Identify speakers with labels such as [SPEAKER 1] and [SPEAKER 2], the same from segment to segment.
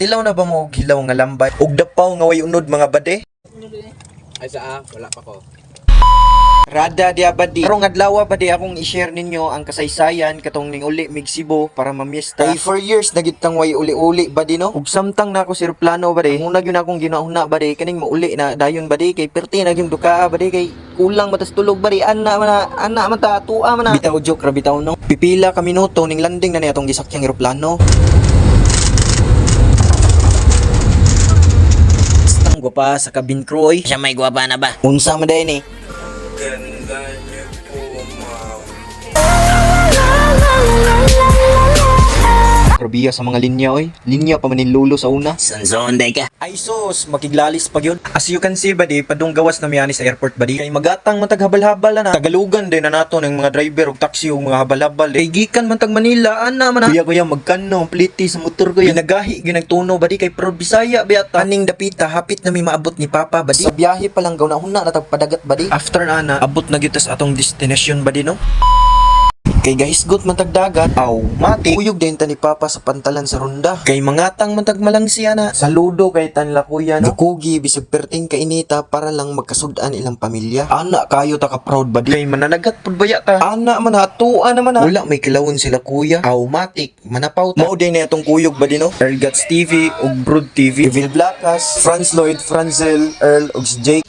[SPEAKER 1] Nakatilaw na ba mo og hilaw nga lambay? Og dapaw nga way unod mga bade?
[SPEAKER 2] Ay saa, wala pa ko.
[SPEAKER 1] Rada dia badi. Karong adlaw badi akong i-share ninyo ang kasaysayan katong ning uli Migsibo para mamiesta. Kay for years nagitang way uli-uli badi no. Ug samtang na ako sir plano badi. Muna gyud akong ginauna badi kaning mauli na dayon badi kay perti na gyud duka badi kay kulang matas tulog badi ana man ta tua man na. Bitaw joke ra bitaw no. Pipila ka minuto ning landing na ni atong gisakyang eroplano. Stang gwapa sa cabin crew oy.
[SPEAKER 3] Siya may gwapa na ba?
[SPEAKER 1] Unsa man day ni?
[SPEAKER 2] Ganda niyo po, ma'am.
[SPEAKER 1] Probiya sa mga linya oy. Linya pa man ni Lolo sa una.
[SPEAKER 3] Sanzonday ka.
[SPEAKER 1] Ay sus, makiglalis pa yun. As you can see badi, padung gawas na miyani sa airport badi. Kay magatang matag habal-habal na. Tagalugan din na nato ng mga driver ug taxi ug mga habal-habal. Kay gikan man tag Manila, ana man. Kuya magkano pliti sa motor ko. Ginagahi ginagtuno badi kay proud Bisaya biyata. Aning dapita hapit na may maabot ni Papa badi. Sa biyahe pa lang gauna-una na tag padagat badi. After na abot na gyud tas atong destination badi no. Kay gahisgot man tag dagat, aw, mati. Uyog din ta ni Papa sa pantalan sa ronda. Kay mangatang man tag malangsiya na. Saludo kay tanla kuya no. Gakugi bisag perting kainita para lang magkasudan ilang pamilya. Ana kayo ta ka proud ba di? Kay mananagat pud baya ta. Ana man hatuan naman ha. Wala may kilawon sila kuya. Aw, matik, manapaw ta. Mao din na itong kuyog ba di no? Earl Guts TV ug Brood TV. Evil Blackas, Franz Lloyd, Franzel, Earl ug si Jake.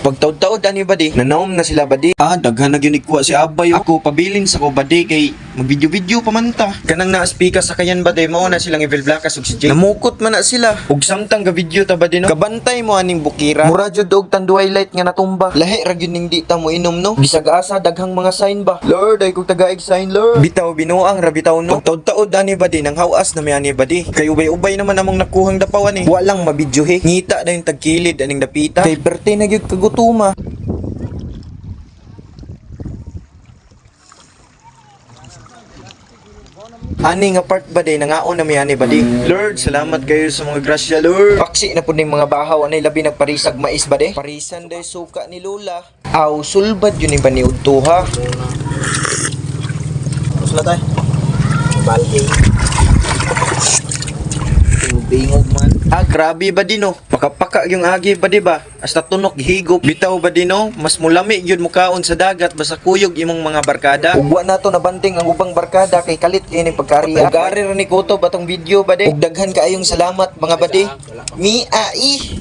[SPEAKER 1] Pagtaod-taod ani badi, nanaom na sila badi. Daghan na gyud kuha si Abay. Ako pabilin sa ko badi kay mag-video-video pa man ta. Kanang naa-speaker sa kayan badi, mao na silang Evil Blackas ug si Jay. Namukot man na sila. Ug samtang ga video ta badi no. Kabantay mo aning bukira. Mura jud og tanduay light nga natumba. Lahi ra gyud ning di ta mo inom no. Bisag asa daghang mga sign ba. Lord ay kog taga-ig sign Lord. Bitaw binuang ra bitaw no. Pagtaod-taod ani badi nang hawas na mi ani badi. Kay ubay-ubay naman among nakuhang dapawan eh. Walang mabidyohe. Ngita na yung tagkilid aning dapita. Kay berte na gyud kagutuma. Ani nga part ba day nangaon na miyani ba di? Lord, salamat kayo sa mga grasya, Lord. Paksi na po ning mga bahaw anay labi nagparisag mais ba de? Parisan day suka ni Lola. Aw, sulbad yun ba ni Udto ha? Sula tay. Balking. Bingog man. Grabe ba di no? Pakapaka yung agi ba di ba? Hasta tunok higop. Bitaw ba di no? Mas mulami yun mukaon sa dagat basta kuyog imong mga barkada. Ugwa na to nabanting ang ubang barkada kay kalit ini pagkariya. Ug ari ra ni Kuto batong video ba di? Ug daghan kaayong salamat mga badi. Mi ai.